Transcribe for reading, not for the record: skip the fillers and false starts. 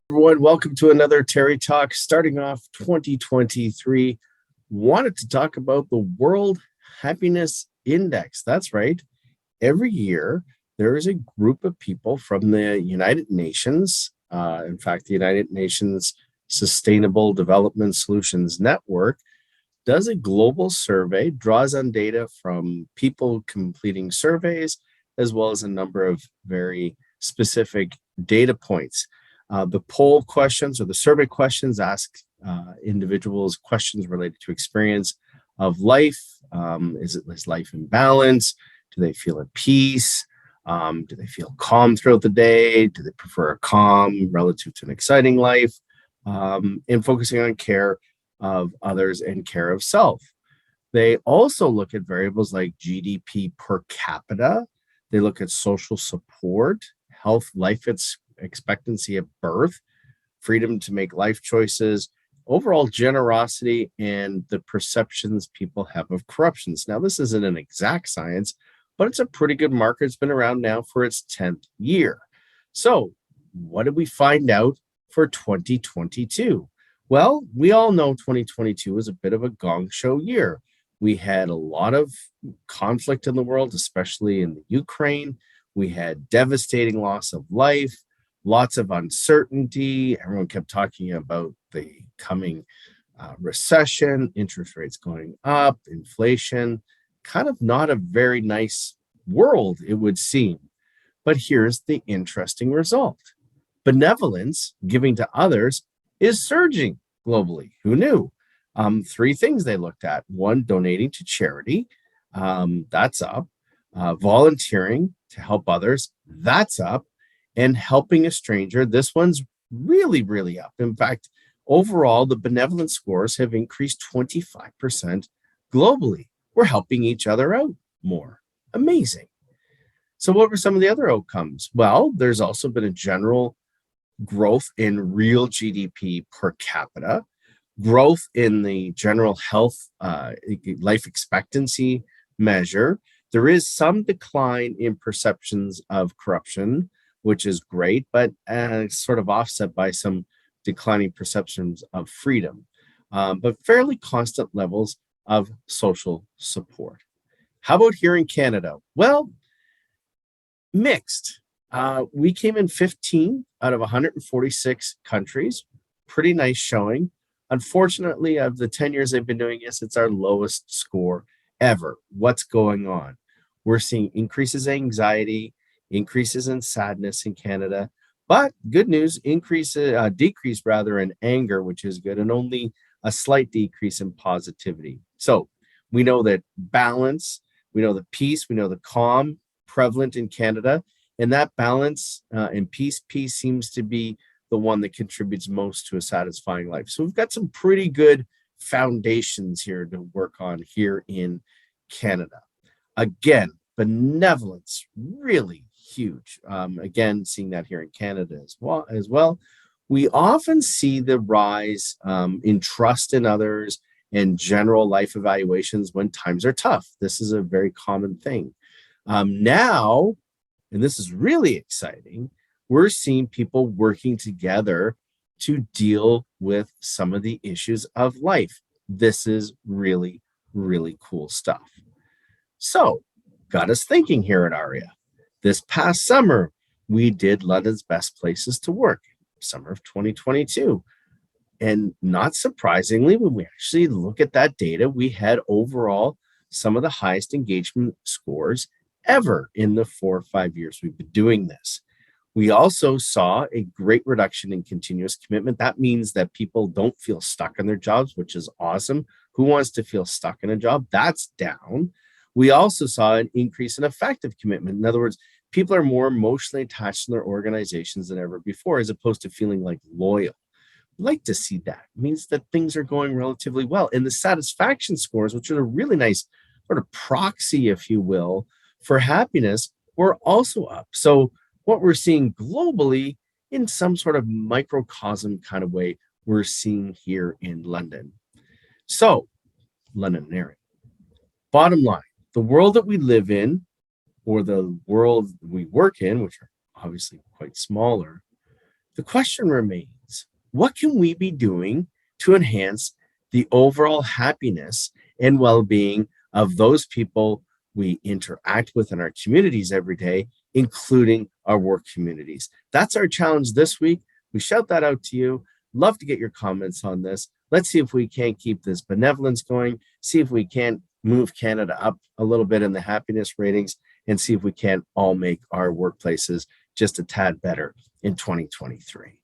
Everyone, welcome to another Terry Talk. Starting off 2023, wanted to talk about the World Happiness Index. That's right. Every year, there is a group of people from the United Nations, in fact, the United Nations Sustainable Development Solutions Network, does a global survey, draws on data from people completing surveys, as well as a number of very specific data points. The poll questions or the survey questions ask individuals questions related to experience of life. Is life in balance? Do they feel at peace? Do they feel calm throughout the day? Do they prefer a calm relative to an exciting life? And focusing on care of others and care of self. They also look at variables like GDP per capita. They look at social support, health, life expectancy at birth, freedom to make life choices, overall generosity, and the perceptions people have of corruptions. Now, this isn't an exact science, but it's a pretty good marker. It's been around now for its 10th year. So, what did we find out for 2022? Well, we all know 2022 was a bit of a gong show year. We had a lot of conflict in the world, especially in the Ukraine. We had devastating loss of life, lots of uncertainty. Everyone kept talking about the coming recession, interest rates going up, inflation, kind of not a very nice world, it would seem. But here's the interesting result. Benevolence, giving to others, is surging globally. Who knew? Three things they looked at. One, donating to charity. That's up. Volunteering to help others. That's up. And helping a stranger. This one's really, really up. In fact, overall, the benevolence scores have increased 25% globally. We're helping each other out more. Amazing. So what were some of the other outcomes? Well, there's also been a general growth in real GDP per capita, growth in the general health life expectancy measure. There is some decline in perceptions of corruption, which is great, but sort of offset by some declining perceptions of freedom, but fairly constant levels of social support. How about here in Canada? Well, mixed. We came in 15 out of 146 countries. Pretty nice showing. Unfortunately, of the 10 years I've been doing this, it's our lowest score ever. What's going on? We're seeing increases in anxiety, increases in sadness in Canada, but good news, decrease rather in anger, which is good, and only a slight decrease in positivity. So we know that balance, we know the peace, we know the calm prevalent in Canada, and that balance and peace seems to be the one that contributes most to a satisfying life. So we've got some pretty good foundations here to work on here in Canada. Again, benevolence, really huge. Again, seeing that here in Canada as well. We often see the rise in trust in others and general life evaluations when times are tough. This is a very common thing. Now, and this is really exciting, we're seeing people working together to deal with some of the issues of life. This is really, really cool stuff. So, got us thinking here at ARIA. This past summer, we did London's Best Places to Work, summer of 2022. And not surprisingly, when we actually look at that data, we had overall some of the highest engagement scores ever in the 4 or 5 years we've been doing this. We also saw a great reduction in continuous commitment. That means that people don't feel stuck in their jobs, which is awesome. Who wants to feel stuck in a job? That's down. We also saw an increase in effective commitment. In other words, people are more emotionally attached to their organizations than ever before, as opposed to feeling like loyal. I'd like to see that. It means that things are going relatively well. And the satisfaction scores, which are a really nice sort of proxy, if you will, for happiness, were also up. So what we're seeing globally in some sort of microcosm kind of way, we're seeing here in London. So, London area. Bottom line, the world that we live in or the world we work in, which are obviously quite smaller, the question remains, what can we be doing to enhance the overall happiness and well being of those people we interact with in our communities every day, including our work communities? That's our challenge this week. We shout that out to you. Love to get your comments on this. Let's see if we can't keep this benevolence going, see if we can't move Canada up a little bit in the happiness ratings, and see if we can't all make our workplaces just a tad better in 2023.